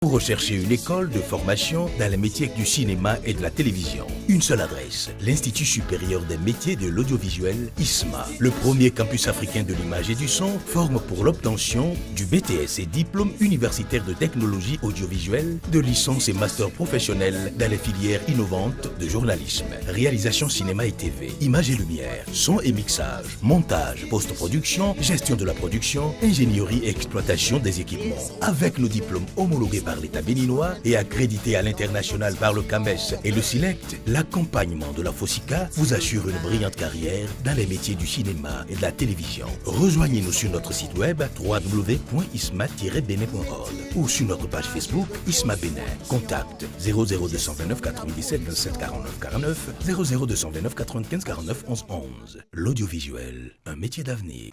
Vous recherchez une école de formation dans les métiers du cinéma et de la télévision. Une seule adresse, l'Institut supérieur des métiers de l'audiovisuel, ISMA. Le premier campus africain de l'image et du son forme pour l'obtention du BTS et diplôme universitaire de technologie audiovisuelle, de licence et master professionnel dans les filières innovantes de journalisme, réalisation cinéma et TV, image et lumière, son et mixage, montage, post-production, gestion de la production, ingénierie et exploitation des équipements. Avec nos diplômes homologués par l'État béninois et accrédité à l'international par le CAMES et le SILECT, l'accompagnement de la FOSICA vous assure une brillante carrière dans les métiers du cinéma et de la télévision. Rejoignez-nous sur notre site web www.isma-benin.org ou sur notre page Facebook ISMA Bénin. Contact 00229 97 27 49 49 00229 95 49 11 11. L'audiovisuel, un métier d'avenir.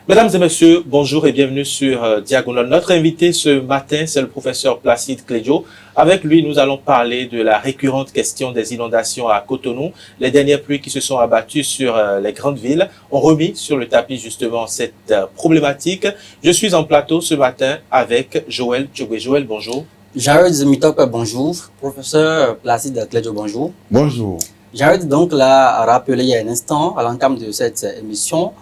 Mesdames et messieurs, bonjour et bienvenue sur Diagonale. Notre invité ce matin, c'est le professeur Placide Clédio. Avec lui, nous allons parler de la récurrente question des inondations à Cotonou. Les dernières pluies qui se sont abattues sur les grandes villes ont remis sur le tapis justement cette problématique. Je suis en plateau ce matin avec Joël Tchogwe. Joël, bonjour. Jared Mitop, bonjour. Professeur Placide Clédio, bonjour. Bonjour. Jared donc l'a rappelé il y a un instant à l'entame de cette émission.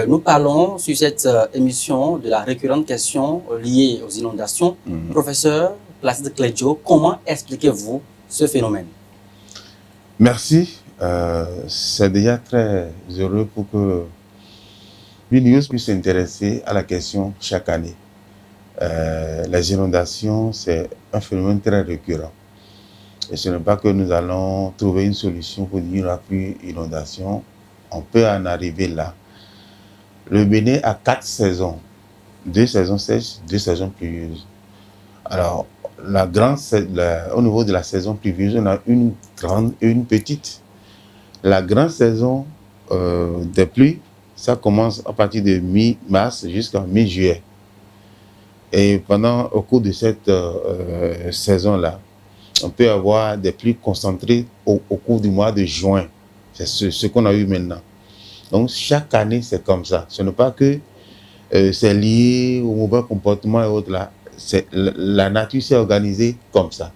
Nous parlons sur cette émission de la récurrente question liée aux inondations. Professeur Placide Clédio, comment expliquez-vous ce phénomène? Merci. C'est déjà très heureux pour que l'UNIUS puisse s'intéresser à la question chaque année. Les inondations, c'est un phénomène très récurrent. Et ce n'est pas que nous allons trouver une solution pour dire qu'il n'y aura plus d'inondation. On peut en arriver là. Le Bénin a 4 saisons, 2 saisons sèches, 2 saisons pluvieuses. Alors, au niveau de la saison pluvieuse, on a une grande et une petite. La grande saison des pluies, ça commence à partir de mi-mars jusqu'à mi-juillet. Et au cours de cette saison-là, on peut avoir des pluies concentrées au cours du mois de juin. C'est ce qu'on a eu maintenant. Donc, chaque année, c'est comme ça. Ce n'est pas que c'est lié au mauvais comportement et autres là. La nature s'est organisée comme ça.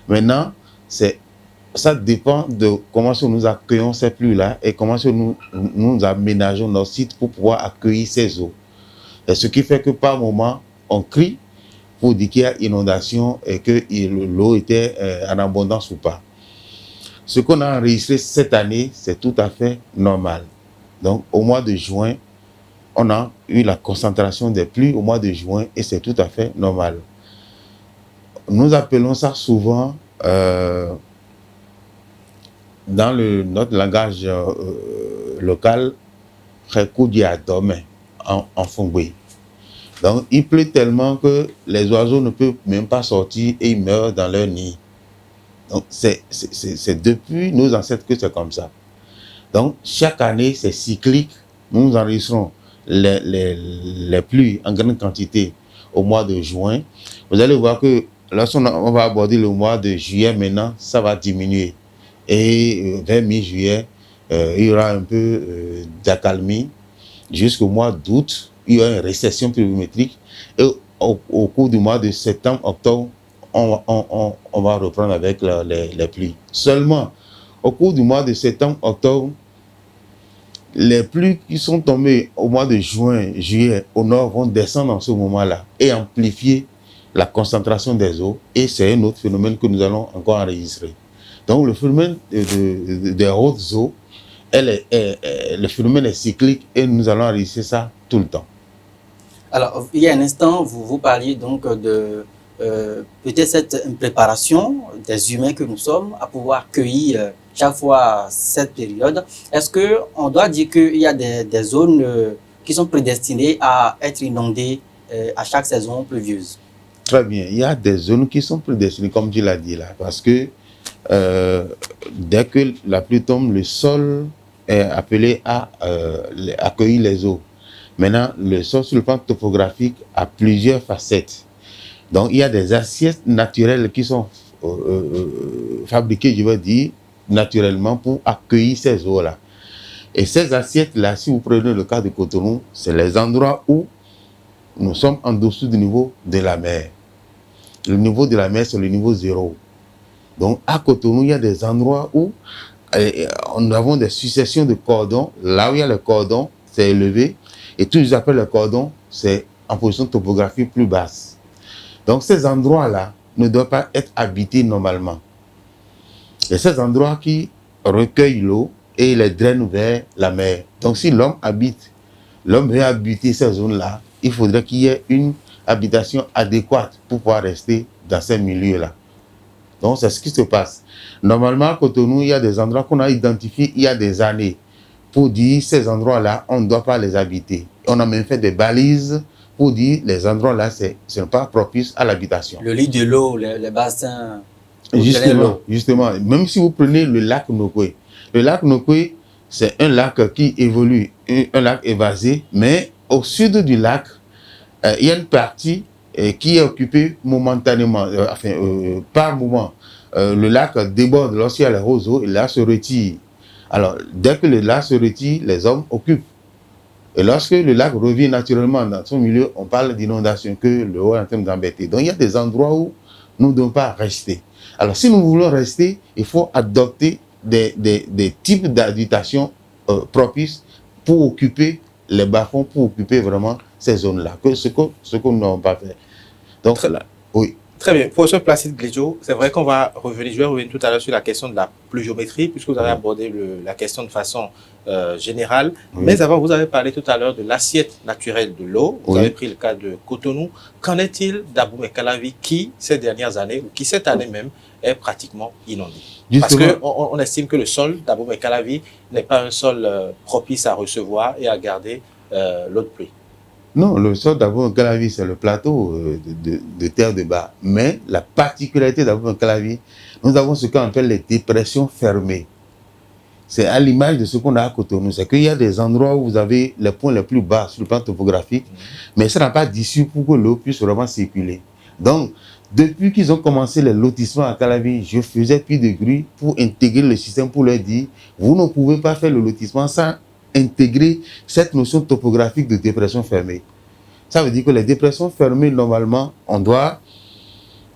Maintenant, ça dépend de comment nous accueillons ces pluies-là et comment nous aménageons nos sites pour pouvoir accueillir ces eaux. Et ce qui fait que par moment, on crie pour dire qu'il y a inondation et que l'eau était en abondance ou pas. Ce qu'on a enregistré cette année, c'est tout à fait normal. Donc, au mois de juin, on a eu la concentration des pluies au mois de juin et c'est tout à fait normal. Nous appelons ça souvent, dans notre langage local, en Fongwe. Donc, il pleut tellement que les oiseaux ne peuvent même pas sortir et ils meurent dans leur nid. Donc, c'est depuis nos ancêtres que c'est comme ça. Donc, chaque année, c'est cyclique. Nous enregistrons les pluies en grande quantité au mois de juin. Vous allez voir que lorsqu'on va aborder le mois de juillet maintenant, ça va diminuer. Et vers mi-juillet, il y aura un peu d'accalmie. Jusqu'au mois d'août, il y aura une récession pluviométrique. Et au cours du mois de septembre, octobre, on va reprendre avec les pluies. Seulement, au cours du mois de septembre, octobre, les pluies qui sont tombées au mois de juin, juillet, au nord, vont descendre en ce moment-là et amplifier la concentration des eaux. Et c'est un autre phénomène que nous allons encore enregistrer. Donc, le phénomène des hautes eaux, le phénomène est cyclique et nous allons enregistrer ça tout le temps. Alors, il y a un instant, vous parliez donc de peut-être cette impréparation des humains que nous sommes à pouvoir cueillir chaque fois cette période. Est-ce qu'on doit dire qu'il y a des zones qui sont prédestinées à être inondées à chaque saison pluvieuse? Très bien. Il y a des zones qui sont prédestinées, comme tu l'as dit là, parce que dès que la pluie tombe, le sol est appelé à accueillir les eaux. Maintenant, le sol sur le plan topographique a plusieurs facettes. Donc, il y a des assiettes naturelles qui sont fabriquées, je veux dire, naturellement pour accueillir ces eaux-là. Et ces assiettes-là, si vous prenez le cas de Cotonou, c'est les endroits où nous sommes en dessous du niveau de la mer. Le niveau de la mer, c'est le niveau 0. Donc, à Cotonou, il y a des endroits où nous avons des successions de cordons. Là où il y a le cordon, c'est élevé. Et tout ce qu'ils appellent le cordon, c'est en position topographique plus basse. Donc, ces endroits-là ne doivent pas être habités normalement. Et ces endroits qui recueillent l'eau et les drainent vers la mer. Donc, si l'homme veut habiter ces zones-là, il faudrait qu'il y ait une habitation adéquate pour pouvoir rester dans ces milieux-là. Donc, c'est ce qui se passe. Normalement, à Cotonou, il y a des endroits qu'on a identifiés il y a des années pour dire ces endroits-là, on ne doit pas les habiter. On a même fait des balises pour dire les endroits-là, ce n'est pas propice à l'habitation. Le lit de l'eau, les bassins. Justement, même si vous prenez le lac Nokwe, le lac Nokwe, c'est un lac qui évolue, un lac évasé, mais au sud du lac, il y a une partie qui est occupée momentanément, par moment. Le lac déborde lorsqu'il y a les roseaux et le lac se retire. Alors, dès que le lac se retire, les hommes occupent. Et lorsque le lac revient naturellement dans son milieu, on parle d'inondation, que le haut est en train d'embêter. Donc, il y a des endroits où nous ne devons pas rester. Alors, si nous voulons rester, il faut adopter des types d'habitation propices pour occuper les bas-fonds, pour occuper vraiment ces zones-là, ce que nous n'avons pas fait. Donc, là, oui. Très bien. Professeur Placide Gledjo, c'est vrai qu'on va revenir, je vais revenir tout à l'heure sur la question de la pluviométrie, puisque vous avez abordé la question de façon générale. Oui. Mais avant, vous avez parlé tout à l'heure de l'assiette naturelle de l'eau. Vous avez pris le cas de Cotonou. Qu'en est-il d'Abomey-Calavi qui, ces dernières années, ou qui cette année même, est pratiquement inondé? Justement. Parce qu'on estime que le sol d'Abomey-Calavi n'est pas un sol propice à recevoir et à garder l'eau de pluie. Non, le sol d'Abomey-Calavi, c'est le plateau de terre de bas. Mais la particularité d'Abomey-Calavi, nous avons ce qu'on appelle les dépressions fermées. C'est à l'image de ce qu'on a à Cotonou. C'est qu'il y a des endroits où vous avez les points les plus bas sur le plan topographique, mais ça n'a pas d'issue pour que l'eau puisse vraiment circuler. Donc, depuis qu'ils ont commencé les lotissements à Calavi, je faisais plus de bruit pour intégrer le système, pour leur dire, vous ne pouvez pas faire le lotissement sans intégrer cette notion topographique de dépression fermée. Ça veut dire que les dépressions fermées, normalement, on doit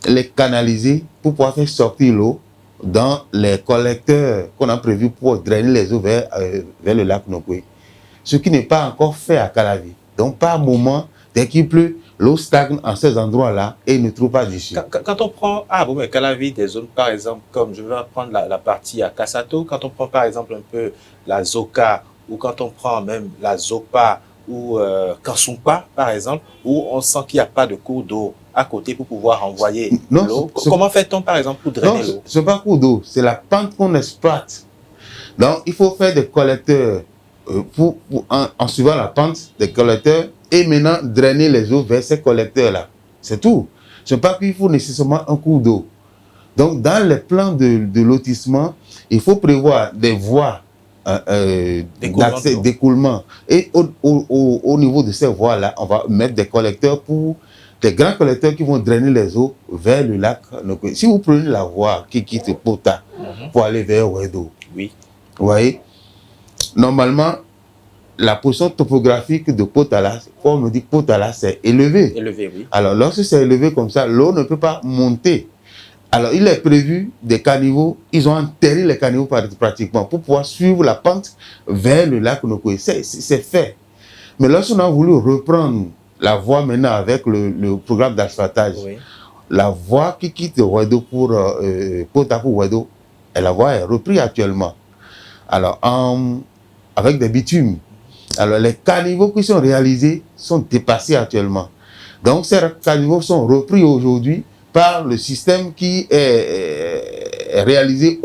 les canaliser pour pouvoir faire sortir l'eau dans les collecteurs qu'on a prévus pour drainer les eaux vers le lac Nokwe. Ce qui n'est pas encore fait à Calavi. Donc, par moment, dès qu'il pleut, l'eau stagne en ces endroits-là et ne trouve pas d'issue. Quand on prend Calavi, des zones, par exemple, comme je vais prendre la partie à Kassato, quand on prend par exemple un peu la Zoka, ou quand on prend même la Zopa ou Kansumpa, par exemple, où on sent qu'il n'y a pas de cours d'eau à côté pour pouvoir envoyer l'eau. Comment fait-on, par exemple, pour drainer l'eau? Ce n'est pas cours d'eau, c'est la pente qu'on exploite. Donc, il faut faire des collecteurs en suivant la pente des collecteurs et maintenant drainer les eaux vers ces collecteurs-là. C'est tout. Ce n'est pas qu'il faut nécessairement un cours d'eau. Donc, dans les plans de lotissement, il faut prévoir des voies d'écoulement. Et au niveau de ces voies-là, on va mettre des collecteurs des grands collecteurs qui vont drainer les eaux vers le lac. Si vous prenez la voie qui quitte Pota pour aller vers Ouedo, oui. Vous voyez, normalement, la position topographique de Potala, on me dit que Potala, c'est élevé. Élevé, oui. Alors, lorsque c'est élevé comme ça, l'eau ne peut pas monter. Alors, il est prévu des caniveaux, ils ont enterré les caniveaux pratiquement pour pouvoir suivre la pente vers le lac Nokwe. C'est fait. Mais lorsqu'on a voulu reprendre la voie maintenant avec le programme d'asphaltage, oui. La voie qui quitte Ouedo pour Pota pour Ouedo, la voie est reprise actuellement. Alors, avec des bitumes. Alors, les caniveaux qui sont réalisés sont dépassés actuellement. Donc, ces caniveaux sont repris aujourd'hui par le système qui est réalisé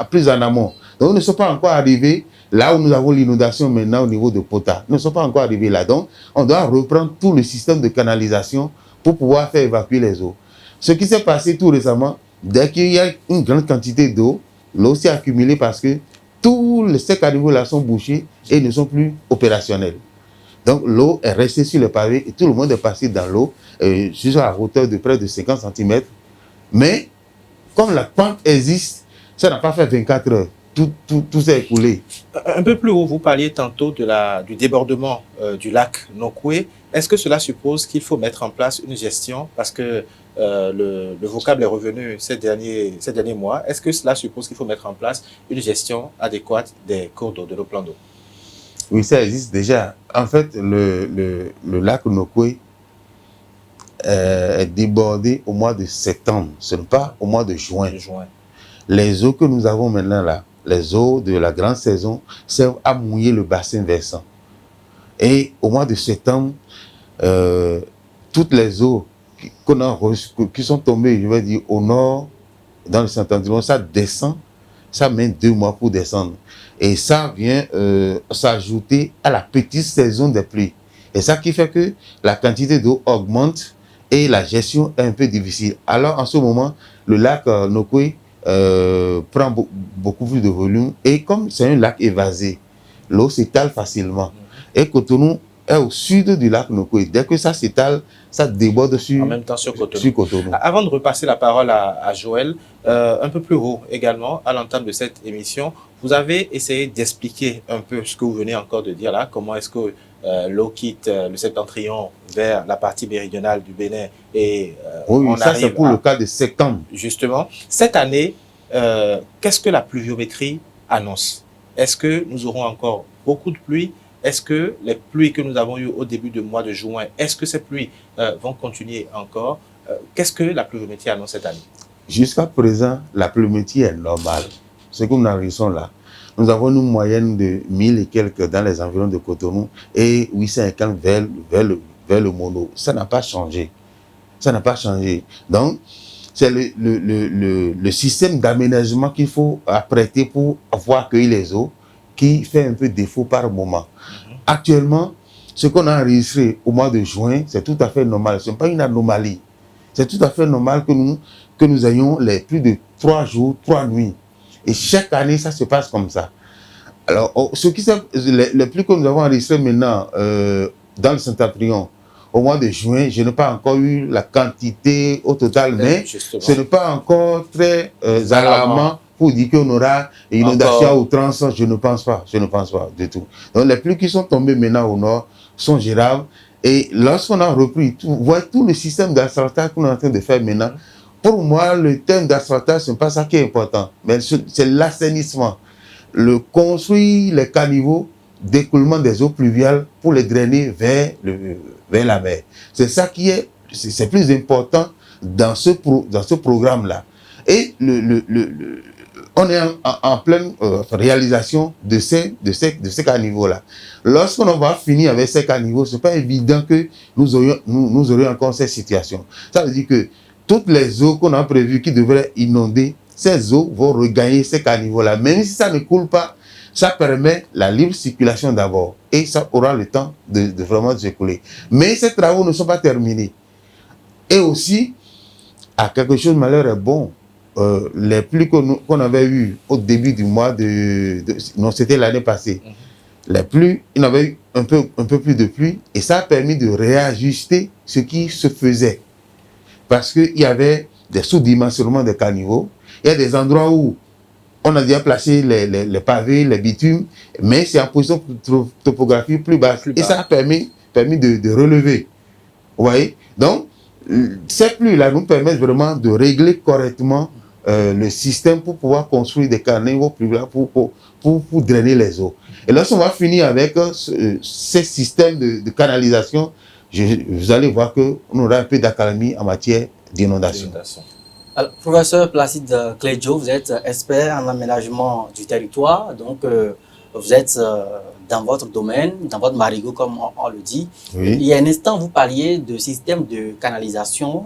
plus en amont. Donc, nous ne sommes pas encore arrivés là où nous avons l'inondation maintenant au niveau de Pota. Nous ne sommes pas encore arrivés là. Donc, on doit reprendre tout le système de canalisation pour pouvoir faire évacuer les eaux. Ce qui s'est passé tout récemment, dès qu'il y a une grande quantité d'eau, l'eau s'est accumulée parce que ces caniveaux-là sont bouchés et ne sont plus opérationnels. Donc l'eau est restée sur le pavé et tout le monde est passé dans l'eau, sur la hauteur de près de 50 cm. Mais comme la pente existe, ça n'a pas fait 24 heures. Tout s'est écoulé. Un peu plus haut, vous parliez tantôt du débordement du lac Nokoué. Est-ce que cela suppose qu'il faut mettre en place une gestion? Parce que le vocable est revenu ces derniers mois. Est-ce que cela suppose qu'il faut mettre en place une gestion adéquate des cours d'eau, de nos plans d'eau? Oui, ça existe déjà. En fait, le lac Nokoué est débordé au mois de septembre, ce n'est pas au mois de juin. Les eaux que nous avons maintenant là, les eaux de la grande saison, servent à mouiller le bassin versant. Et au mois de septembre, toutes les eaux qui sont tombées, je vais dire, au nord, dans le Septentrion, ça descend, ça met 2 mois pour descendre. Et ça vient s'ajouter à la petite saison des pluies. Et ça qui fait que la quantité d'eau augmente et la gestion est un peu difficile. Alors en ce moment, le lac Nokoué prend beaucoup plus de volume et comme c'est un lac évasé, l'eau s'étale facilement. Et Cotonou est au sud du lac Nokoué. Dès que ça s'étale, ça déborde en même temps sur Cotonou. Avant de repasser la parole à Joël, un peu plus haut également, à l'entame de cette émission, vous avez essayé d'expliquer un peu ce que vous venez encore de dire là, comment est-ce que l'eau quitte le Septentrion vers la partie méridionale du Bénin et oui, ça c'est pour le cas de septembre. Justement, cette année, qu'est-ce que la pluviométrie annonce? Est-ce que nous aurons encore beaucoup de pluie? Est-ce que les pluies que nous avons eues au début du mois de juin, est-ce que ces pluies vont continuer encore? Qu'est-ce que la pluviométrie annonce cette année? Jusqu'à présent, la pluviométrie est normale. Ce que nous enregistrons là, nous avons une moyenne de 1000 et quelques dans les environs de Cotonou et 850 vers le Mono. Ça n'a pas changé. Ça n'a pas changé. Donc, c'est le système d'aménagement qu'il faut apprêter pour pouvoir accueillir les eaux qui fait un peu défaut par moment. Actuellement, ce qu'on a enregistré au mois de juin, c'est tout à fait normal. Ce n'est pas une anomalie. C'est tout à fait normal que nous ayons les plus de 3 jours, 3 nuits. Et chaque année, ça se passe comme ça. Alors, les pluies que nous avons enregistrées maintenant dans le Septentrion, au mois de juin, je n'ai pas encore eu la quantité au total, mais ce n'est pas encore très alarmant pour dire qu'on aura une inondation à outrance. Je ne pense pas du tout. Donc, les pluies qui sont tombées maintenant au nord sont gérables. Et lorsqu'on a repris tout le système d'asphaltage qu'on est en train de faire maintenant, pour moi, le thème d'asphaltage, ce n'est pas ça qui est important, mais c'est l'assainissement. Construire les caniveaux d'écoulement des eaux pluviales pour les drainer vers la mer. C'est ça qui est plus important dans ce programme-là. Et on est en pleine réalisation de ces caniveaux-là. Lorsqu'on va finir avec ces caniveaux, ce n'est pas évident que nous aurions encore cette situation. Ça veut dire que toutes les eaux qu'on a prévues qui devraient inonder, ces eaux vont regagner ces caniveaux-là. Même si ça ne coule pas, ça permet la libre circulation d'abord. Et ça aura le temps de vraiment s'écouler. Mais ces travaux ne sont pas terminés. Et aussi, à quelque chose, malheur est bon. Les pluies qu'on avait eues au début du mois non, c'était l'année passée. Les pluies, il y avait eu un peu plus de pluie. Et ça a permis de réajuster ce qui se faisait. Parce qu'il y avait des sous-dimensionnements des caniveaux. Il y a des endroits où on a déjà placé les pavés, les bitumes, mais c'est en position topographique plus basse. Et ça a permis de relever. Vous voyez? Donc, ces pluies-là nous permettent vraiment de régler correctement le système pour pouvoir construire des caniveaux plus bas pour drainer les eaux. Et lorsqu'on va finir avec ces systèmes de canalisation, vous allez voir qu'on aura un peu d'accalmie en matière d'inondation. Alors, professeur Placide Clédio, vous êtes expert en aménagement du territoire, donc vous êtes dans votre domaine, dans votre marigot comme on le dit. Oui. Il y a un instant, vous parliez de système de canalisation.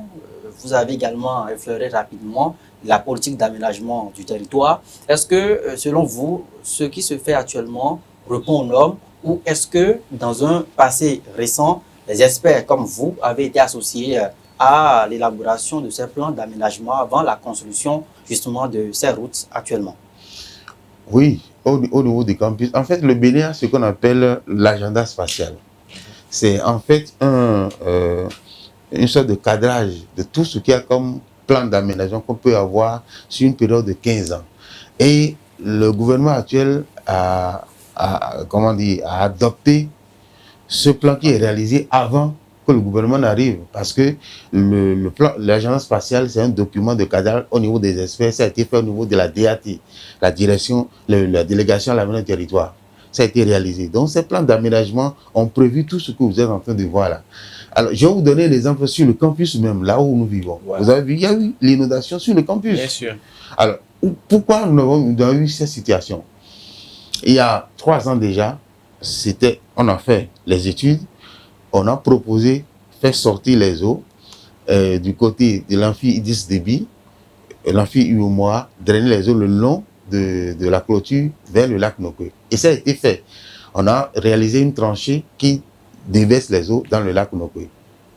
Vous avez également effleuré rapidement la politique d'aménagement du territoire. Est-ce que, selon vous, ce qui se fait actuellement répond aux normes ou est-ce que, dans un passé récent, les experts comme vous avez été associés à l'élaboration de ces plans d'aménagement avant la construction justement de ces routes actuellement? Oui, au niveau des campus. En fait, le Bénin a ce qu'on appelle l'agenda spatial. C'est en fait une sorte de cadrage de tout ce qu'il y a comme plan d'aménagement qu'on peut avoir sur une période de 15 ans. Et le gouvernement actuel a adopté ce plan qui est réalisé avant que le gouvernement n'arrive, parce que le plan, l'agenda spatial, c'est un document de cadrage au niveau des experts. Ça a été fait au niveau de la DAT, la direction, la délégation à l'aménagement du territoire. Ça a été réalisé. Donc, ces plans d'aménagement ont prévu tout ce que vous êtes en train de voir là. Alors, je vais vous donner l'exemple sur le campus même, là où nous vivons. Ouais. Vous avez vu, il y a eu l'inondation sur le campus. Bien sûr. Alors, pourquoi nous avons eu cette situation? Il y a 3 ans déjà, on a fait les études, on a proposé faire sortir les eaux du côté de l'amphi Idriss Déby, l'amphi Uomoa, drainer les eaux le long de la clôture vers le lac Nokwe. Et ça a été fait. On a réalisé une tranchée qui déverse les eaux dans le lac Nokwe.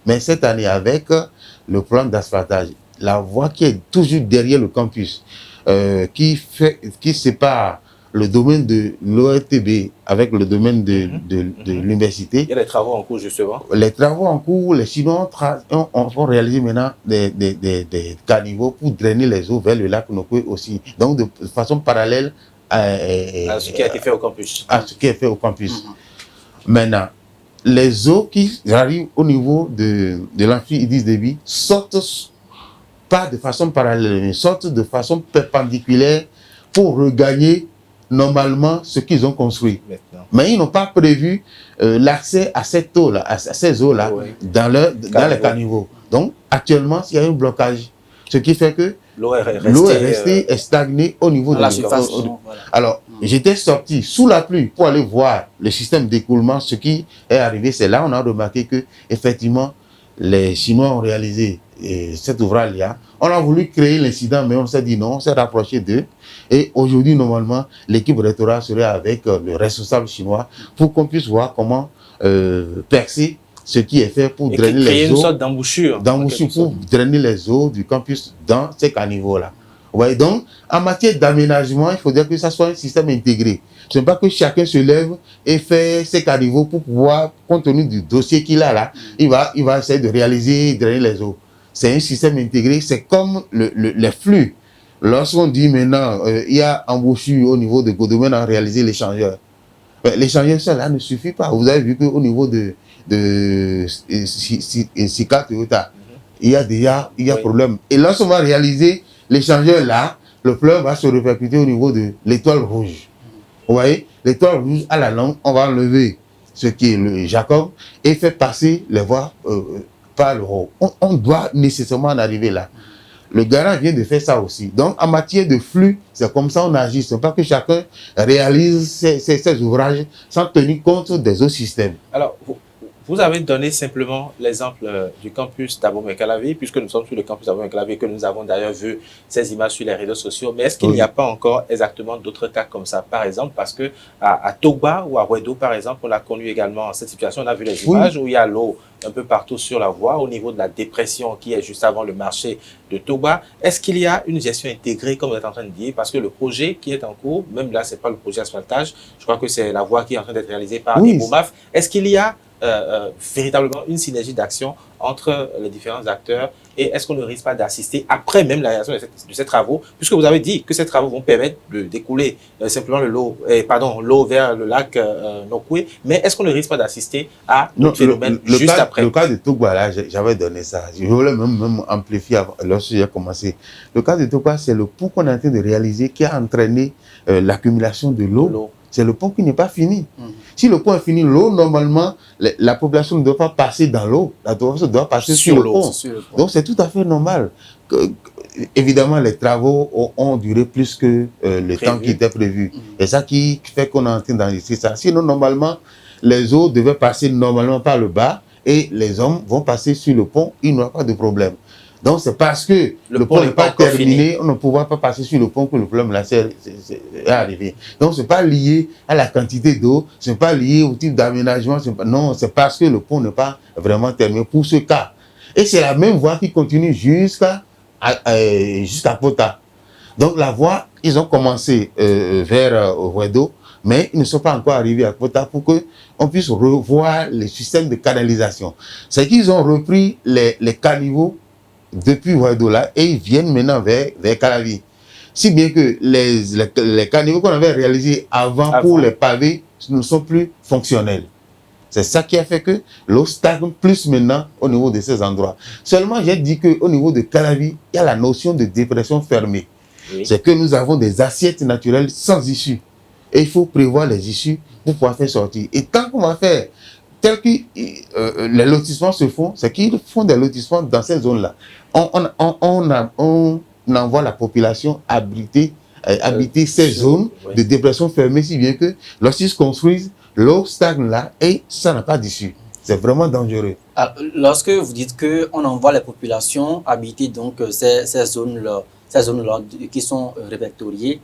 Mais cette année, avec le plan d'asphaltage, la voie qui est toujours derrière le campus, qui sépare le domaine de l'ORTB avec le domaine de l'université. Il y a des travaux en cours, justement. Les travaux en cours, les Chinois ont réalisé maintenant des caniveaux pour drainer les eaux vers le lac Nokwe aussi. Donc, de façon parallèle à ce qui a été fait au campus. À ce qui est fait au campus. Maintenant, les eaux qui arrivent au niveau de l'amphi Idriss Déby sortent pas de façon parallèle, mais sortent de façon perpendiculaire pour regagner normalement ce qu'ils ont construit. Maintenant. Mais ils n'ont pas prévu l'accès à cette eau-là, à ces eaux-là, oui, dans les caniveaux. Donc, actuellement, il y a un blocage. Ce qui fait que l'eau est restée stagnée au niveau de la surface. Voilà. Alors, j'étais sorti sous la pluie pour aller voir le système d'écoulement. Ce qui est arrivé, c'est là on a remarqué que effectivement les Chinois ont réalisé cet ouvrage-là. On a voulu créer l'incident, mais on s'est dit non, on s'est rapproché d'eux. Et aujourd'hui, normalement, l'équipe rectorale serait avec le responsable chinois pour qu'on puisse voir comment percer ce qui est fait pour drainer les eaux. Créer une sorte d'embouchure. D'embouchure pour drainer les eaux du campus dans ces caniveaux-là. Vous voyez, donc, en matière d'aménagement, il faudrait que ça soit un système intégré. Ce n'est pas que chacun se lève et fait ses caniveaux pour pouvoir, compte tenu du dossier qu'il a là, il va essayer de réaliser et drainer les eaux. C'est un système intégré, c'est comme les flux. Lorsqu'on dit maintenant, il y a embouchure au niveau de Godomaine à réaliser l'échangeur. L'échangeur, cela ne suffit pas. Vous avez vu qu'au niveau de Sika Toyota, il y a problème. Et lorsqu'on va réaliser l'échangeur là, le fleuve va se répercuter au niveau de l'étoile rouge. Vous voyez, l'étoile rouge, à la longue, on va enlever ce qui est le Jacob et faire passer les voies par le haut. On doit nécessairement en arriver là. Le garant vient de faire ça aussi. Donc, en matière de flux, c'est comme ça on agit. Ce n'est pas que chacun réalise ses ouvrages sans tenir compte des autres systèmes. Alors, vous avez donné simplement l'exemple du campus d'Abomey-Calavi, puisque nous sommes sur le campus d'Abomey-Calavi, que nous avons d'ailleurs vu ces images sur les réseaux sociaux. Mais est-ce qu'il n'y a pas encore exactement d'autres cas comme ça? Par exemple, parce que à Togba ou à Wedo, par exemple, on a connu également cette situation. On a vu les images où il y a l'eau un peu partout sur la voie, au niveau de la dépression qui est juste avant le marché de Togba. Est-ce qu'il y a une gestion intégrée, comme vous êtes en train de dire? Parce que le projet qui est en cours, même là, ce n'est pas le projet asphaltage, je crois que c'est la voie qui est en train d'être réalisée par Ibomaf. Est-ce qu'il y a véritablement une synergie d'action entre les différents acteurs et est-ce qu'on ne risque pas d'assister après même la réalisation de ces travaux, puisque vous avez dit que ces travaux vont permettre d'écouler simplement l'eau vers le lac Nokwe, mais est-ce qu'on ne risque pas d'assister à d'autres phénomènes juste après? Le cas de Togba, là, j'avais donné ça. Je voulais même amplifier lorsque j'ai commencé. Le cas de Togba, c'est le pont qu'on est en train de réaliser qui a entraîné l'accumulation de l'eau. C'est le pont qui n'est pas fini. Si le pont est fini, l'eau, normalement, la population ne doit pas passer dans l'eau. La population doit passer sur le pont. Donc, c'est tout à fait normal. Évidemment, les travaux ont duré plus que le temps qui était prévu. Et ça qui fait qu'on est en train d'enregistrer ça. Sinon, normalement, les eaux devaient passer normalement par le bas et les hommes vont passer sur le pont. Il n'y aura pas de problème. Donc, c'est parce que le pont n'est pas terminé, on ne pourra pas passer sur le pont que le problème là est arrivé. Donc, ce n'est pas lié à la quantité d'eau, ce n'est pas lié au type d'aménagement. Non, c'est parce que le pont n'est pas vraiment terminé pour ce cas. Et c'est la même voie qui continue jusqu'à Pota. Donc la voie, ils ont commencé vers Ouedo, mais ils ne sont pas encore arrivés à Kota pour qu'on puisse revoir les systèmes de canalisation. C'est qu'ils ont repris les caniveaux depuis Ouedo là et ils viennent maintenant vers Calavi. Si bien que les caniveaux qu'on avait réalisés avant pour les pavés ne sont plus fonctionnels. C'est ça qui a fait que l'eau stagne plus maintenant au niveau de ces endroits. Seulement, j'ai dit qu'au niveau de Calavi, il y a la notion de dépression fermée. Oui. C'est que nous avons des assiettes naturelles sans issue. Et il faut prévoir les issues pour pouvoir faire sortir. Et tant qu'on va faire tel que les lotissements se font, c'est qu'ils font des lotissements dans ces zones-là. On envoie la population habiter ces zones de dépression fermée, si bien que lorsqu'ils se construisent, l'eau stagne là et ça n'a pas d'issue. C'est vraiment dangereux. Alors, lorsque vous dites qu'on envoie les populations habiter donc ces zones-là qui sont répertoriées,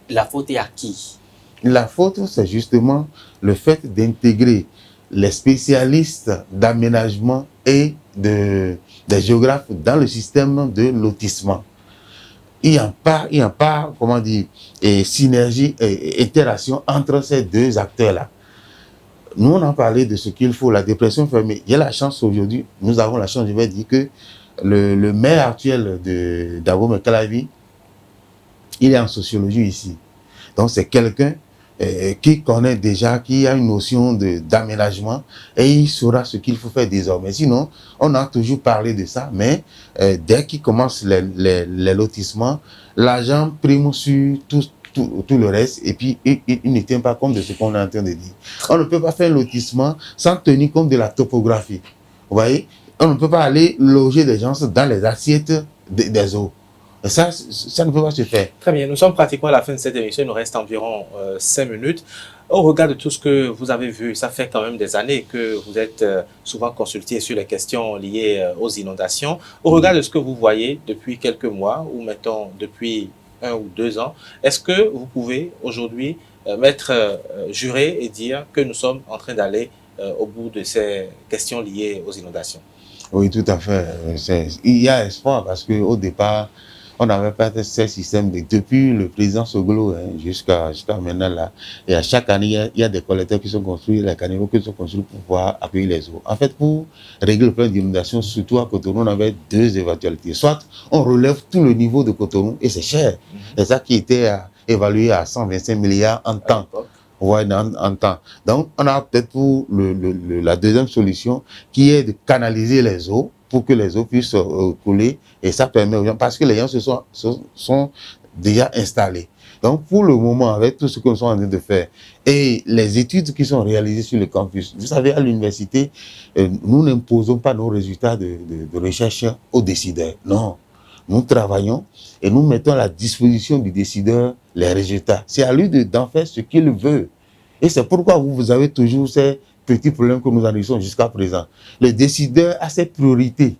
la faute est à qui? La faute, c'est justement le fait d'intégrer les spécialistes d'aménagement et des géographes dans le système de lotissement. Il n'y a pas, comment dire, synergie et interaction entre ces deux acteurs-là. Nous, on a parlé de ce qu'il faut, la dépression fermée. Il y a la chance aujourd'hui, nous avons la chance, je vais dire que le maire actuel d'Abomey Calavi, il est en sociologie ici. Donc, c'est quelqu'un qui connaît déjà, qui a une notion d'aménagement et il saura ce qu'il faut faire désormais. Sinon, on a toujours parlé de ça, mais dès qu'il commence les lotissements, l'argent prime sur tout le reste et puis il ne tient pas compte de ce qu'on est en train de dire. On ne peut pas faire un lotissement sans tenir compte de la topographie. Vous voyez, on ne peut pas aller loger des gens dans les assiettes des eaux. Ça ne peut pas se faire. Très bien, nous sommes pratiquement à la fin de cette émission, il nous reste environ 5 minutes. Au regard de tout ce que vous avez vu, ça fait quand même des années que vous êtes souvent consulté sur les questions liées aux inondations. Au regard de ce que vous voyez depuis quelques mois, ou mettons depuis 1 ou 2 ans, est-ce que vous pouvez aujourd'hui jurer et dire que nous sommes en train d'aller au bout de ces questions liées aux inondations? Oui, tout à fait. Il y a espoir parce qu'au départ, on n'avait pas ces systèmes depuis le président Soglo jusqu'à maintenant là. Et à chaque année, il y a des collecteurs qui sont construits, les caniveaux qui sont construits pour pouvoir accueillir les eaux. En fait, pour régler le problème d'inondation, surtout à Cotonou, on avait 2 éventualités. Soit on relève tout le niveau de Cotonou et c'est cher. C'est ça qui était évalué à 125 milliards en temps. Ouais, en temps. Donc, on a peut-être pour la deuxième solution qui est de canaliser les eaux pour que les eaux puissent couler et ça permet aux gens, parce que les gens sont déjà installés. Donc, pour le moment, avec tout ce que nous sommes en train de faire et les études qui sont réalisées sur le campus, vous savez, à l'université, nous n'imposons pas nos résultats de recherche aux décideurs. Non. Nous travaillons et nous mettons à la disposition du décideur les résultats. C'est à lui d'en faire ce qu'il veut. Et c'est pourquoi vous avez toujours ces petits problèmes que nous analysons jusqu'à présent. Le décideur a ses priorités,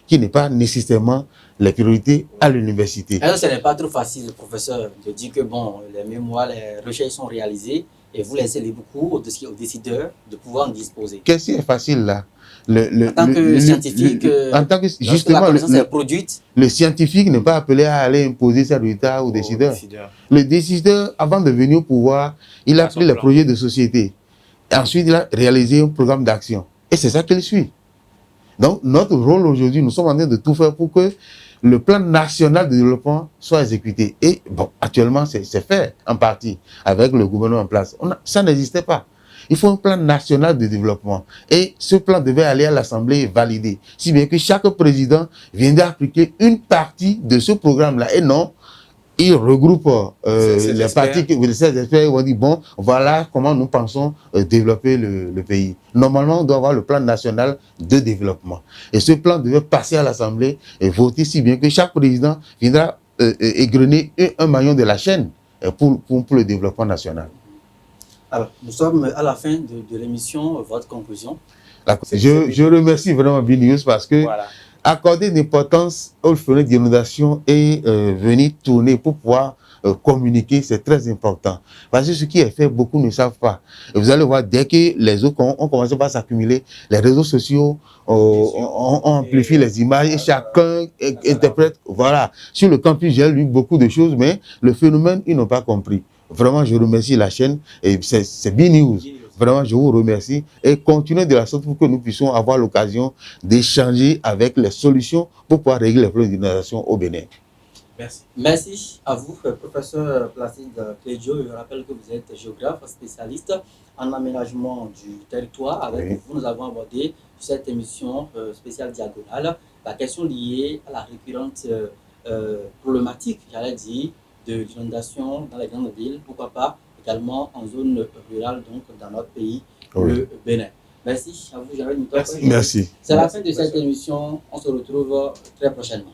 qui n'est pas nécessairement les priorités à l'université. Alors, ce n'est pas trop facile, professeur, de dire que bon, les mémoires, les recherches sont réalisées et vous laissez beaucoup aux décideurs de pouvoir en disposer. Qu'est-ce qui est facile là? En tant que scientifique, en tant que, justement, la connaissance est produite. Le scientifique n'est pas appelé à aller imposer ses résultats aux décideurs. Le décideur, avant de venir au pouvoir, il a pris les projets de société. Et ensuite, il a réalisé un programme d'action. Et c'est ça qu'il suit. Donc, notre rôle aujourd'hui, nous sommes en train de tout faire pour que le plan national de développement soit exécuté. Et bon, actuellement, c'est fait en partie avec le gouvernement en place. Ça n'existait pas. Il faut un plan national de développement. Et ce plan devait aller à l'Assemblée et valider. Si bien que chaque président vient d'appliquer une partie de ce programme-là. Et non, il regroupe les partis, ces experts vont dire, bon, voilà comment nous pensons développer le pays. Normalement, on doit avoir le plan national de développement. Et ce plan devait passer à l'Assemblée et voter, si bien que chaque président viendra égrener un maillon de la chaîne pour le développement national. Alors, nous sommes à la fin de l'émission. Votre conclusion? Je remercie vraiment Binius parce que accorder une importance au phénomène d'inondation et venir tourner pour pouvoir communiquer, c'est très important. Parce que ce qui est fait, beaucoup ne savent pas. Et vous allez voir, dès que les autres ont commencé par s'accumuler, les réseaux sociaux ont amplifié les images et chacun interprète. Voilà. Sur le campus, j'ai lu beaucoup de choses, mais le phénomène, ils n'ont pas compris. Vraiment, je remercie la chaîne et c'est B-News. Vraiment, je vous remercie et continuez de la sorte pour que nous puissions avoir l'occasion d'échanger avec les solutions pour pouvoir régler les problèmes d'inondation au Bénin. Merci. Merci à vous, professeur Placide Clédio. Je rappelle que vous êtes géographe spécialiste en aménagement du territoire. Avec vous, nous avons abordé cette émission spéciale diagonale la question liée à la récurrente problématique, j'allais dire, de l'inondation dans les grandes villes, pourquoi pas également en zone rurale, donc dans notre pays, le Bénin. Merci à vous, Jared Moutok. Merci. C'est la fin de cette émission. On se retrouve très prochainement.